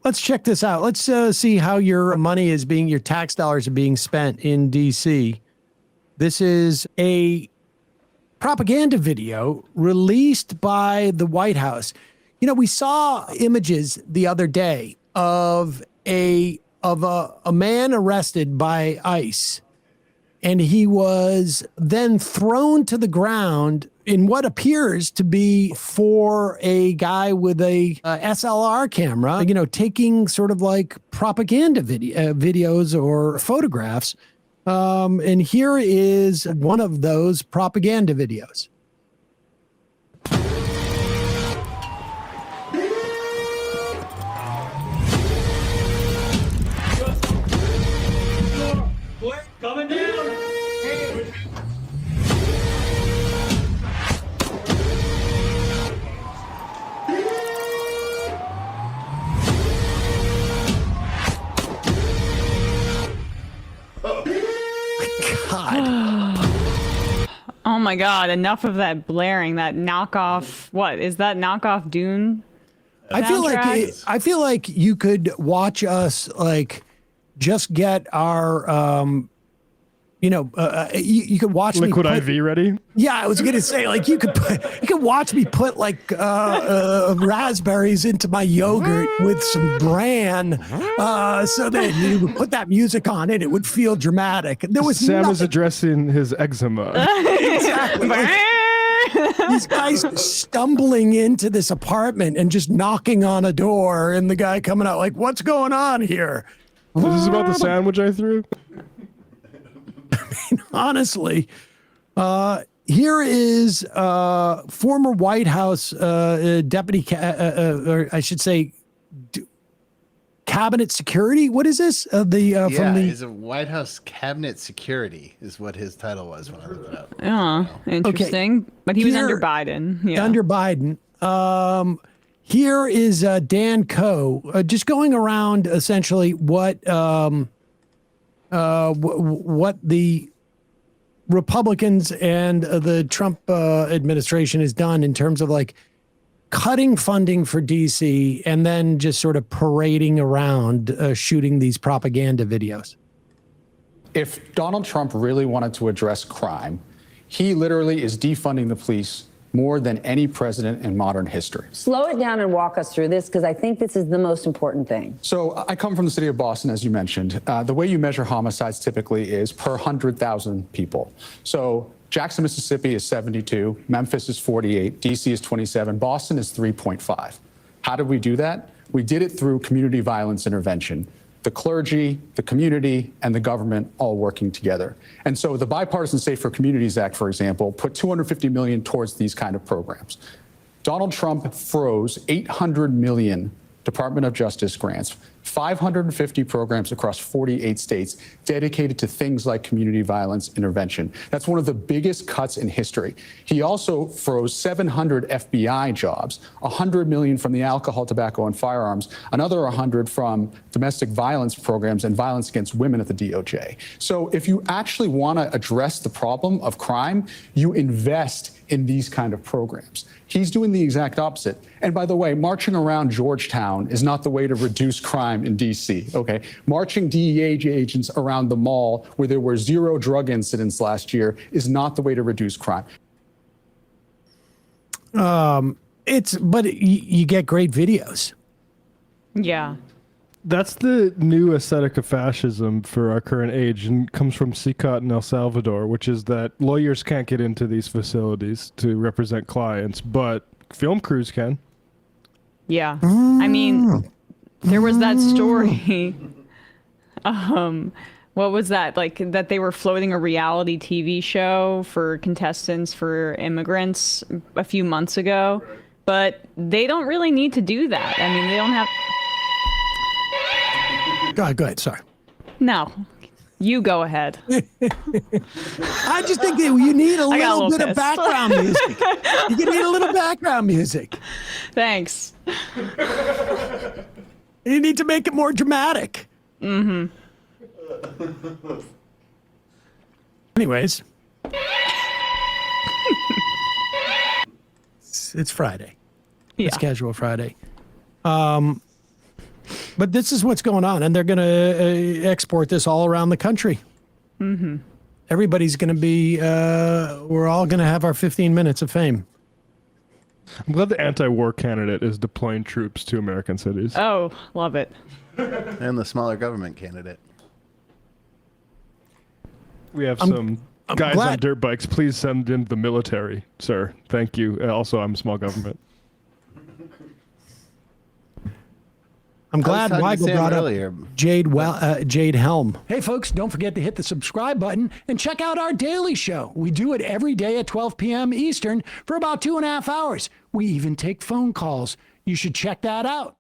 Let's check this out. Let's see how your money is being, your tax dollars are being spent in D.C. This is a propaganda video released by the White House. You know, we saw images the other day of a man arrested by ICE, and he was then thrown to the ground in what appears to be for a guy with a SLR camera, you know, taking sort of like propaganda videos or photographs. And here is one of those propaganda videos. Coming down. Oh my God, enough of that blaring, that knockoff, what, is that knockoff Dune soundtrack? I feel like you could watch us like just get our, you could watch Liquid me IV ready? Yeah, I was gonna say like you could watch me put like raspberries into my yogurt with some bran, so that you would put that music on it. It would feel dramatic. There was Sam is addressing his eczema. Exactly. These guys stumbling into this apartment and just knocking on a door, and the guy coming out like, "What's going on here?" Is this about the sandwich I threw? Honestly, here is former White House deputy, or I should say, cabinet security. What is this? He's a White House cabinet security is what his title was when I looked it up. Oh, interesting. Okay. But he was under Biden. Yeah. Under Biden. Here is Dan Coe just going around essentially what the Republicans and the Trump administration has done in terms of like cutting funding for DC and then just sort of parading around shooting these propaganda videos. If Donald Trump really wanted to address crime, he literally is defunding the police more than any president in modern history. Slow it down and walk us through this, because I think this is the most important thing. So I come from the city of Boston, as you mentioned. The way you measure homicides typically is per 100,000 people. So Jackson, Mississippi is 72, Memphis is 48, DC is 27, Boston is 3.5. How did we do that? We did it through community violence intervention. The clergy, the community, and the government all working together. And so the Bipartisan Safer Communities Act, for example, put $250 million towards these kind of programs. Donald Trump froze 800 million Department of Justice grants, 550 programs across 48 states dedicated to things like community violence intervention. That's one of the biggest cuts in history. He also froze 700 FBI jobs, 100 million from the alcohol, tobacco, and firearms, another 100 from domestic violence programs and violence against women at the DOJ. So if you actually want to address the problem of crime, you invest in these kind of programs. He's doing the exact opposite. And by the way, marching around Georgetown is not the way to reduce crime in DC, okay? Marching DEA agents around the mall where there were 0 drug incidents last year is not the way to reduce crime. But you get great videos. Yeah. That's the new aesthetic of fascism for our current age, and comes from CICOT in El Salvador, which is that lawyers can't get into these facilities to represent clients, but film crews can. Yeah. I mean, there was that story. What was that? Like that they were floating a reality TV show for contestants for immigrants a few months ago, but they don't really need to do that. I mean, they don't have... Go ahead. Sorry. No, you go ahead. I just think that you need a little bit of background music. You need a little background music. Thanks. You need to make it more dramatic. Mm-hmm. Anyways. It's Friday. Yeah. It's casual Friday. But this is what's going on, and they're going to export this all around the country. Mm-hmm. Everybody's going to be, we're all going to have our 15 minutes of fame. I'm glad the anti-war candidate is deploying troops to American cities. Oh, love it. And the smaller government candidate. We have some guys glad- on dirt bikes. Please send in the military, sir. Thank you. Also, I'm small government. I'm glad talking to Weigel Sam brought earlier. up Jade Helm. Hey, folks, don't forget to hit the subscribe button and check out our daily show. We do it every day at 12 p.m. Eastern for about 2.5 hours. We even take phone calls. You should check that out.